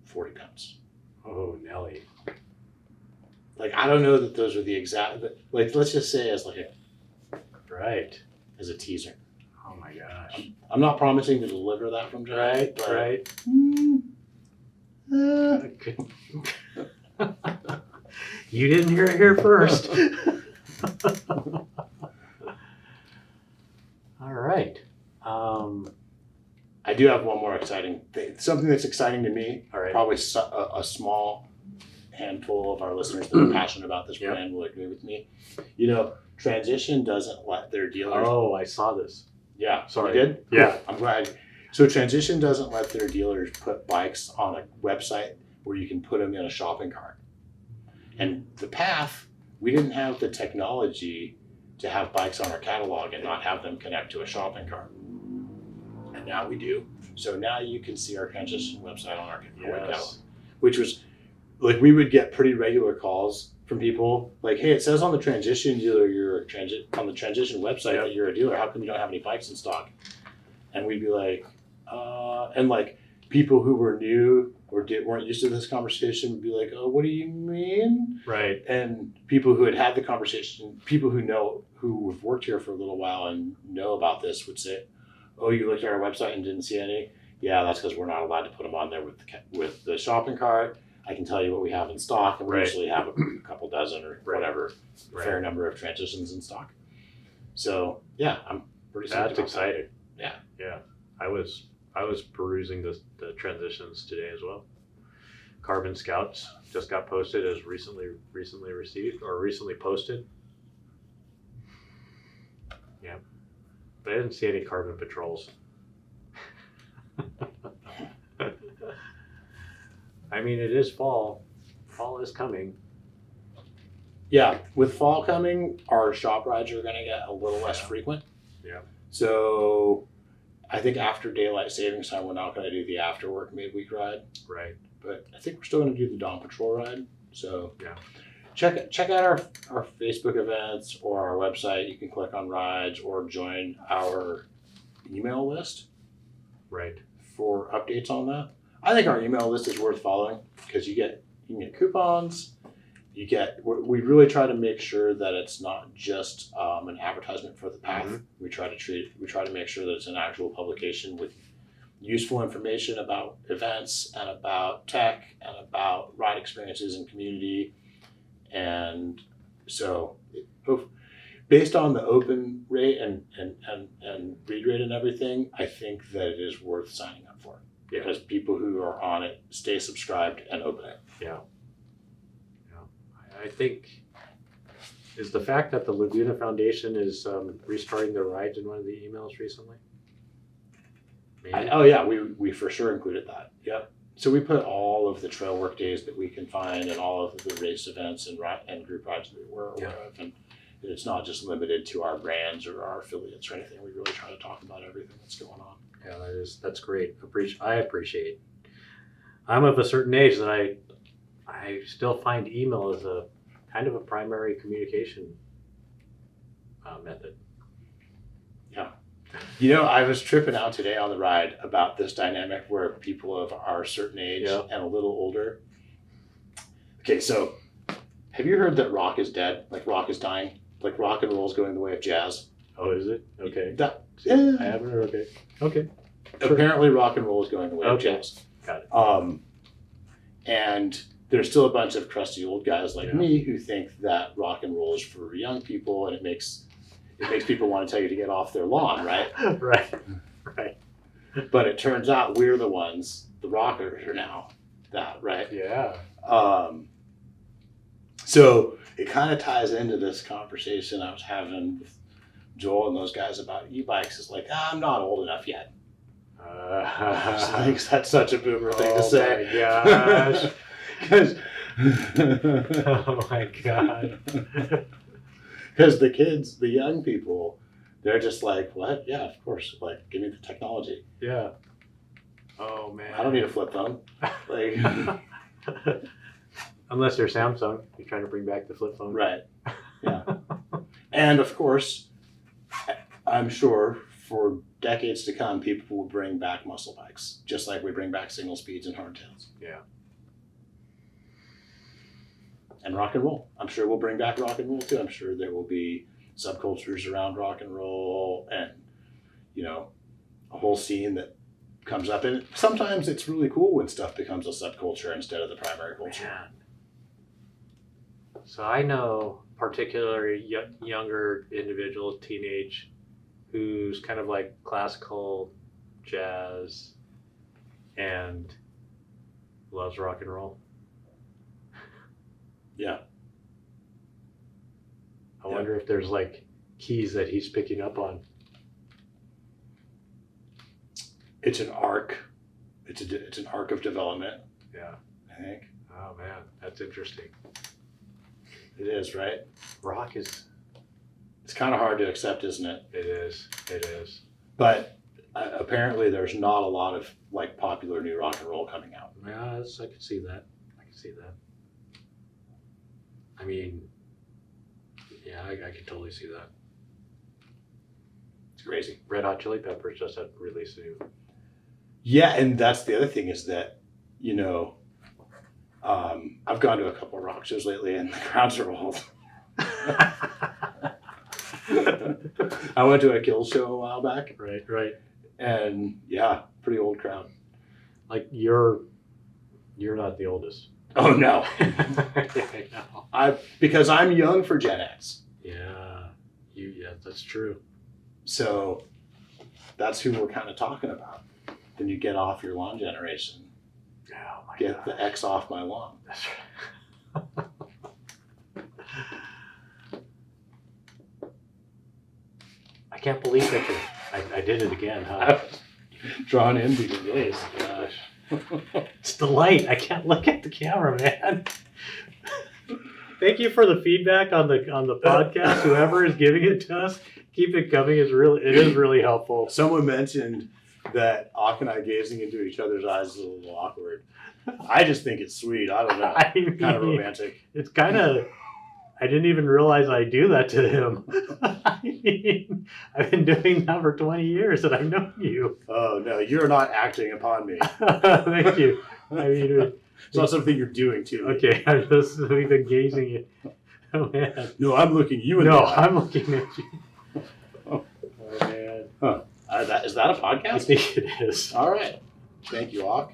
40 pounds? Oh, Nelly. Like, I don't know that those are the exact. Like, let's just say as Right. as a teaser. Oh my gosh. I'm not promising to deliver that from Giant, Right, but right. uh, Good. You didn't hear it here first. All right. I do have one more exciting thing. Something that's exciting to me. All right. Probably a small handful of our listeners that are passionate about this Yep. brand will agree with me. Transition doesn't let their dealers. Oh, I saw this. Yeah. Sorry. You did? Yeah. I'm glad. So Transition doesn't let their dealers put bikes on a website where you can put them in a shopping cart. And the Path, we didn't have the technology to have bikes on our catalog and not have them connect to a shopping cart. And now we do. So now you can see our Transition website on our catalog, Yes. which was like we would get pretty regular calls from people like, hey, it says on the Transition dealer on the Transition website that you're a dealer. How come you don't have any bikes in stock? And we'd be like, and like people who were new or weren't used to this conversation would be like, oh, what do you mean? Right. And people who had the conversation, people who have worked here for a little while and know about this would say, oh, you looked at our website and didn't see any? Yeah, that's because we're not allowed to put them on there with the shopping cart. I can tell you what we have in stock, and we Right. usually have a couple dozen or Right. whatever, fair number of Transitions in stock. So yeah, I'm pretty stoked That's about exciting. Yeah. Yeah. I was perusing the Transitions today as well. Carbon Scouts just got posted as recently received or recently posted. Yeah. But I didn't see any Carbon Patrols. I mean, it is fall. Fall is coming. Yeah, with fall coming, our shop rides are going to get a little less frequent. Yeah. So I think after daylight savings time, we're not going to do the after work midweek ride, Right. but I think we're still going to do the dawn patrol ride. So Yeah. check out our Facebook events or our website. You can click on rides or join our email list Right. for updates on that. I think our email list is worth following because you can get coupons. We really try to make sure that it's not just an advertisement for the Path. Mhm. We try to make sure that it's an actual publication with useful information about events and about tech and about ride experiences and community. And so based on the open rate and read rate and everything, I think that it is worth signing up for. Yeah. Because people who are on it stay subscribed and open it. Yeah. I think is the fact that the Laguna Foundation is restarting their rides in one of the emails recently. Maybe. We for sure included that. Yep. So we put all of the trail work days that we can find and all of the race events and group rides that we're aware of. And it's not just limited to our brands or our affiliates or anything. We really try to talk about everything that's going on. Yeah, that's great. I appreciate. I'm of a certain age that I still find email as a kind of a primary communication method. Yeah. I was tripping out today on the ride about this dynamic where people of our certain age and a little older. Okay, so have you heard that rock is dead? Like rock is dying? Like rock and roll is going the way of jazz? Oh, is it? Okay. Yeah. I haven't heard. Okay. Okay. Apparently rock and roll is going the way of jazz. Got it. And there's still a bunch of crusty old guys like me who think that rock and roll is for young people and it makes people want to tell you to get off their lawn, right? Right. But it turns out we're the ones, the rockers are now that, right? Yeah. So it kind of ties into this conversation I was having with Joel and those guys about e-bikes. It's like, I'm not old enough yet. That's such a boomer thing to say. Oh my gosh. Oh my God. Because the kids, the young people, they're just like, what? Yeah, of course. Like, give me the technology. Yeah. Oh man. I don't need a flip phone. Like, unless you're Samsung, you're trying to bring back the flip phone. right. Yeah. And of course, I'm sure for decades to come, people will bring back muscle bikes, just like we bring back single speeds and hardtails. Yeah. And rock and roll. I'm sure we'll bring back rock and roll too. I'm sure there will be subcultures around rock and roll and, a whole scene that comes up. And sometimes it's really cool when stuff becomes a subculture instead of the primary culture. Man. So I know particularly younger individual, teenage, who's kind of like classical jazz and loves rock and roll. Yeah. I wonder if there's like keys that he's picking up on. It's an arc. It's an arc of development, Yeah. I think. Oh man, that's interesting. It is, right? Rock is. It's kind of hard to accept, isn't it? It is. It is. But apparently there's not a lot of like popular new rock and roll coming out. Yeah, I can see that. I can see that. I mean, yeah, I can totally see that. It's crazy. Red Hot Chili Peppers just had released a new. Yeah, and that's the other thing is that, you know, I've gone to a couple of rock shows lately and the crowds are old. I went to a Kill show a while back. Right. And yeah, pretty old crowd. Like you're not the oldest. Oh no. I know. Because I'm young for Gen X. Yeah, that's true. So that's who we're kind of talking about. Then you get off your lawn generation. Oh my Get the X off my lawn. That's right. I can't believe that I did it again, huh? Drawn in these days. Gosh. It's the light. I can't look at the camera, man. Thank you for the feedback on the podcast. Whoever is giving it to us, keep it coming. It is really helpful. Someone mentioned that Auk and I gazing into each other's eyes is a little awkward. I just think it's sweet. I don't know. I mean, Kind of romantic. It's kind of. I didn't even realize I do that to him. I mean, I've been doing that for 20 years and I know you. Oh no, you're not acting upon me. Thank you. I mean, It's not something you're doing to me. okay, we've been gazing at. Oh man. No, I'm looking you in the No, eye. I'm looking at you. Oh man. Is that a I podcast? think it is. All right. Thank you, Auk.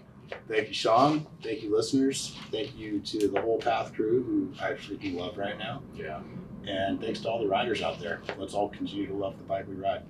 Thank you, Sean. Thank you, listeners. Thank you to the whole Path crew who I actually do love right now. Yeah. And thanks to all the riders out there. Let's all continue to love the bike we ride.